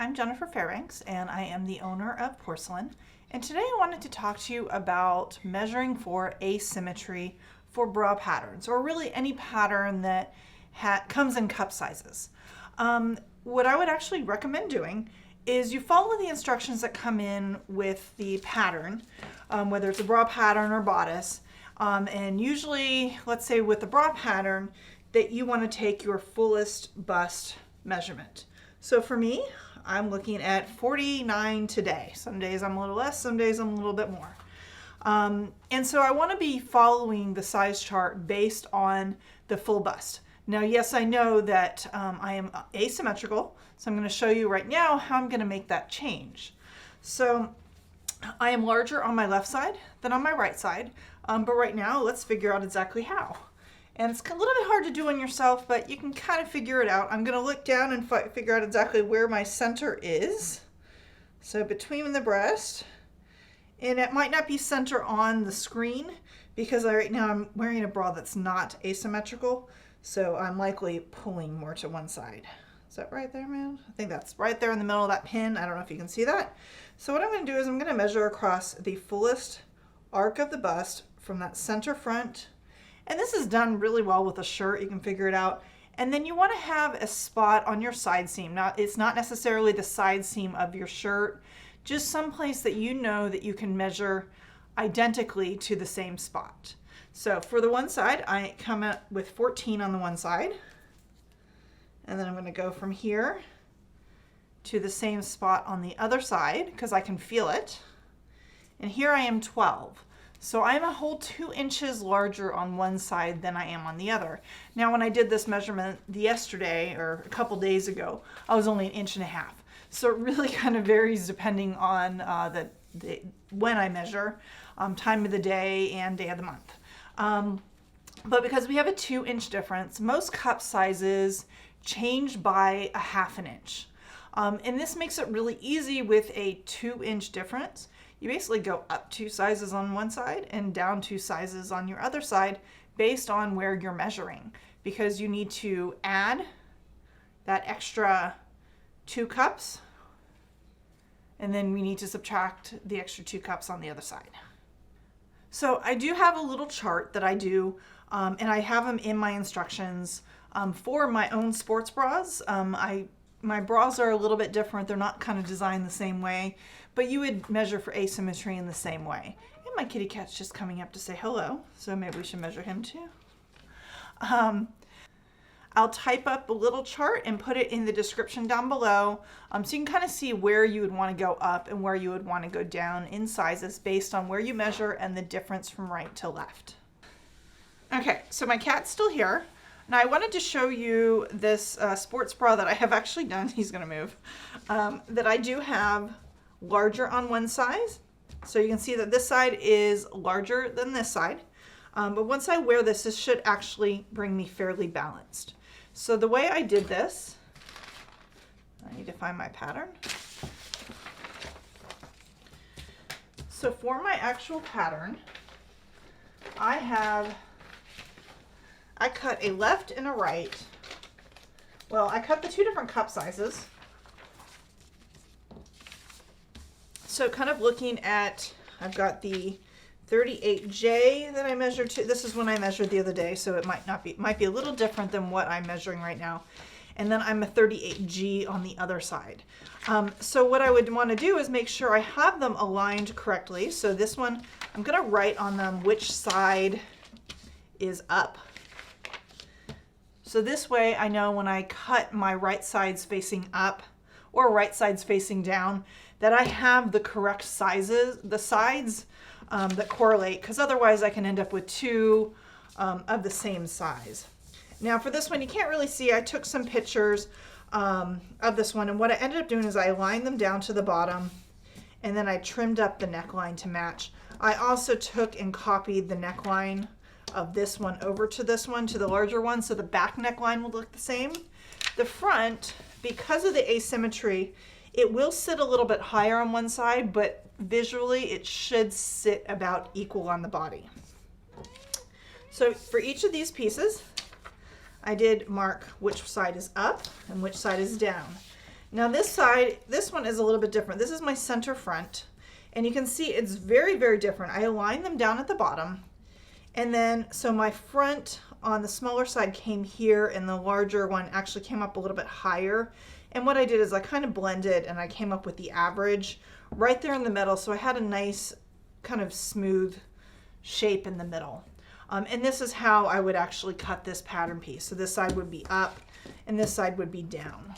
I'm Jennifer Fairbanks and I am the owner of Porcelynne. And today I wanted to talk to you about measuring for asymmetry for bra patterns, or really any pattern that comes in cup sizes. What I would actually recommend doing is you follow the instructions that come in with the pattern, whether it's a bra pattern or bodice. And usually, let's say with the bra pattern, that you want to take your fullest bust measurement. So for me, I'm looking at 49 today. Some days I'm a little less, some days I'm a little bit more. And so I want to be following the size chart based on the full bust. Now, yes, I know that I am asymmetrical, so I'm going to show you right now how I'm going to make that change. So I am larger on my left side than on my right side, but right now let's figure out exactly how. And it's a little bit hard to do on yourself, but you can kind of figure it out. I'm going to look down and figure out exactly where my center is. So between the breast, and it might not be center on the screen because right now I'm wearing a bra that's not asymmetrical. So I'm likely pulling more to one side. Is that right there, man? I think that's right there in the middle of that pin. I don't know if you can see that. So what I'm going to do is I'm going to measure across the fullest arc of the bust from that center front. And this is done really well with a shirt. You can figure it out. And then you want to have a spot on your side seam. Now, it's not necessarily the side seam of your shirt, just someplace that you know that you can measure identically to the same spot. So for the one side, I come up with 14 on the one side. And then I'm going to go from here to the same spot on the other side because I can feel it. And here I am 12. So I'm a whole 2 inches larger on one side than I am on the other. Now, when I did this measurement yesterday or a couple days ago, I was only 1.5 inches. So it really kind of varies depending on when I measure, time of the day and day of the month. But because we have a 2-inch difference, most cup sizes change by 1/2 inch. And this makes it really easy with a 2-inch difference. You basically go up 2 sizes on one side and down 2 sizes on your other side based on where you're measuring, because you need to add that extra 2 cups and then we need to subtract the extra 2 cups on the other side. So I do have a little chart that I do, and I have them in my instructions for my own sports bras. My bras are a little bit different. They're not kind of designed the same way, but you would measure for asymmetry in the same way. And my kitty cat's just coming up to say hello, so maybe we should measure him too. I'll type up a little chart and put it in the description down below, so you can kind of see where you would want to go up and where you would want to go down in sizes based on where you measure and the difference from right to left. Okay, so my cat's still here. Now I wanted to show you this sports bra that I have actually done. He's gonna move. That I do have larger on one side. So you can see that this side is larger than this side. But once I wear this, this should actually bring me fairly balanced. So the way I did this, I need to find my pattern. So for my actual pattern, I cut a left and a right. Well, I cut the 2 different cup sizes. So kind of looking at, I've got the 38J that I measured to. This is when I measured the other day, so it might be a little different than what I'm measuring right now. And then I'm a 38G on the other side. So what I would want to do is make sure I have them aligned correctly. So this one, I'm going to write on them which side is up. So this way I know when I cut my right sides facing up or right sides facing down that I have the correct sizes, the sides that correlate, because otherwise I can end up with 2 of the same size. Now for this one, you can't really see, I took some pictures of this one, and what I ended up doing is I aligned them down to the bottom and then I trimmed up the neckline to match. I also took and copied the neckline of this one over to this one, to the larger one, so the back neckline will look the same. The front, because of the asymmetry, it will sit a little bit higher on one side, but visually it should sit about equal on the body. So for each of these pieces, I did mark which side is up and which side is down. Now this side, this one is a little bit different. This is my center front, and you can see it's very, very different. I aligned them down at the bottom, and then so my front on the smaller side came here, and the larger one actually came up a little bit higher. And what I did is I kind of blended and I came up with the average right there in the middle, so I had a nice kind of smooth shape in the middle. And this is how I would actually cut this pattern piece. So this side would be up and this side would be down.